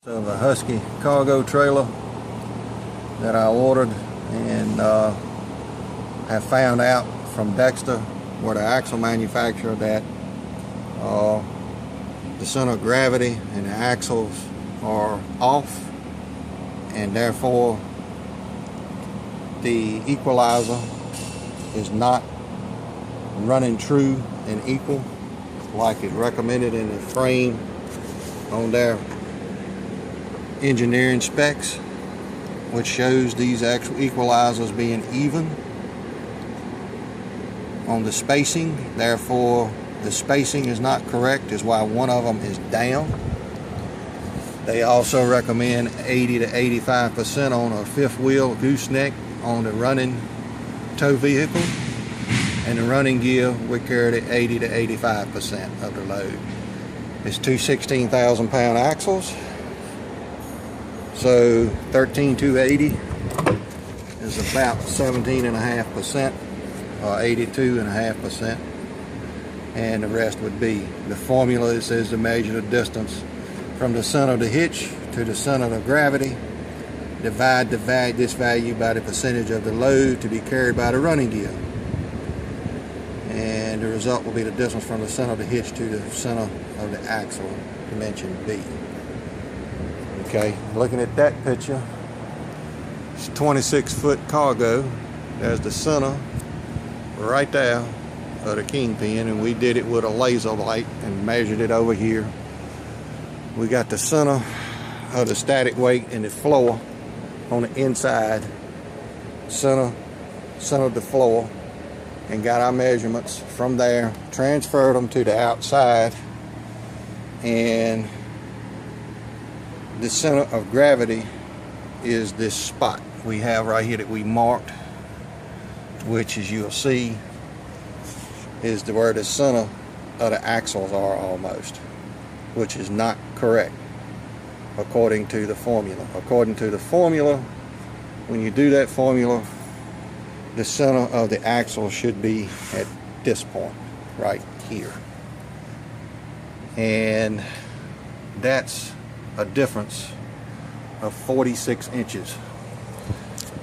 Of a Husky cargo trailer that I ordered, and have found out from Dexter, where the axle manufacturer, that the center of gravity and the axles are off, and therefore the equalizer is not running true and equal like it's recommended in the frame on their engineering specs, which shows these actual equalizers being even on the spacing. Therefore the spacing is not correct, is why one of them is down. They also recommend 80 to 85% on a fifth wheel gooseneck on the running tow vehicle, and the running gear we carried at 80 to 85% of the load. It's two 16,000-pound axles, so 13,280 is about 17.5%, or 82.5%, and the rest would be the formula. It says to measure the distance from the center of the hitch to the center of gravity. Divide this value by the percentage of the load to be carried by the running gear, and the result will be the distance from the center of the hitch to the center of the axle, dimension B. Okay, looking at that picture, it's 26-foot cargo. There's the center right there of the kingpin, and we did it with a laser light and measured it over here. We got the center of the static weight and the floor on the inside, center of the floor, and got our measurements from there, transferred them to the outside, and the center of gravity is this spot we have right here that we marked, which, as you'll see, is where the center of the axles are almost, which is not correct according to the formula. According to the formula, when you do that formula, the center of the axle should be at this point right here, and that's a difference of 46 inches.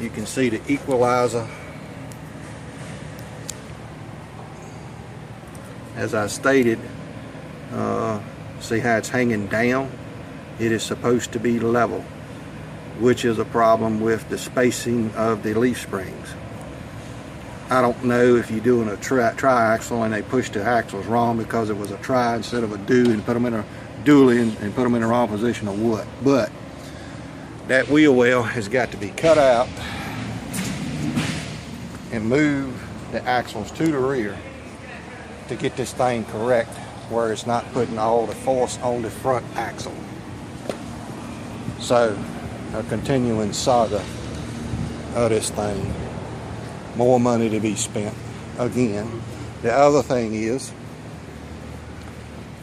You can see the equalizer, as I stated, see how it's hanging down? It is supposed to be level, which is a problem with the spacing of the leaf springs. I don't know if you're doing a tri-axle and they pushed the axles wrong because it was a tri instead of a do, and put them in a dually and put them in the wrong position, or what, but that wheel well has got to be cut out and move the axles to the rear to get this thing correct, where it's not putting all the force on the front axle. So a continuing saga of this thing, more money to be spent again. The other thing is,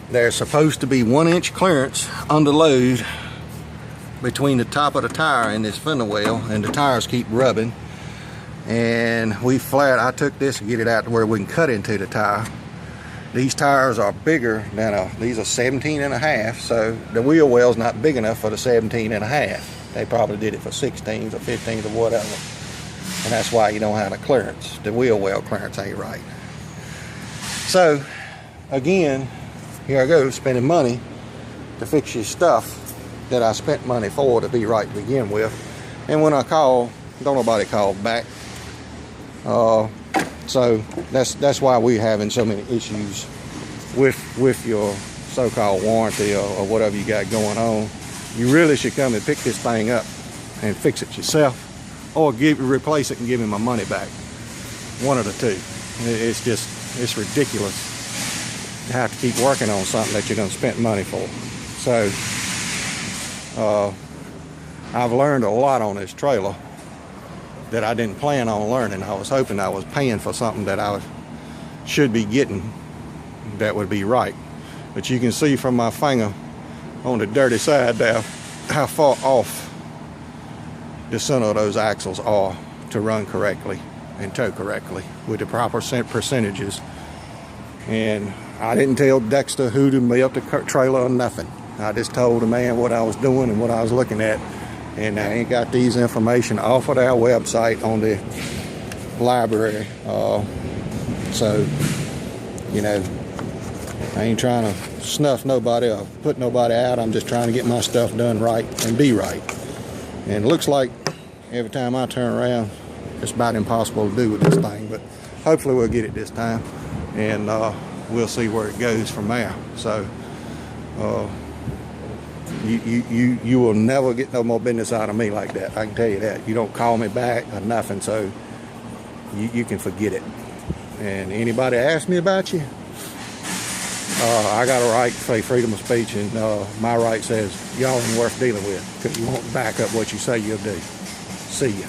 there's supposed to be 1 inch clearance under load between the top of the tire and this fender well, and the tires keep rubbing, and I took this and get it out to where we can cut into the tire. These tires are bigger than these are 17.5, so the wheel well's not big enough for the 17.5. They probably did it for 16s or 15s or whatever, and that's why you don't have the clearance. The wheel well clearance ain't right. So again, here I go, spending money to fix your stuff that I spent money for to be right to begin with. And when I call, don't nobody call back. So that's why we're having so many issues with your so-called warranty or whatever you got going on. You really should come and pick this thing up and fix it yourself, or replace it and give me my money back. One of the two. It's ridiculous to have to keep working on something that you're going to spend money for. So I've learned a lot on this trailer that I didn't plan on learning. I was hoping I was paying for something that I should be getting that would be right. But you can see from my finger on the dirty side there how far off the center of those axles are to run correctly and tow correctly with the proper percentages. And I didn't tell Dexter who to me up the trailer or nothing. I just told the man what I was doing and what I was looking at, and I ain't got these information off of our website on the library. So, you know, I ain't trying to snuff nobody or put nobody out. I'm just trying to get my stuff done right and be right. And it looks like every time I turn around, it's about impossible to do with this thing, but hopefully we'll get it this time, and we'll see where it goes from there. So you will never get no more business out of me like that. I can tell you that. You don't call me back or nothing, so you can forget it. And anybody ask me about you, I got a right to say freedom of speech, and my right says y'all ain't worth dealing with because you won't back up what you say you'll do. See ya.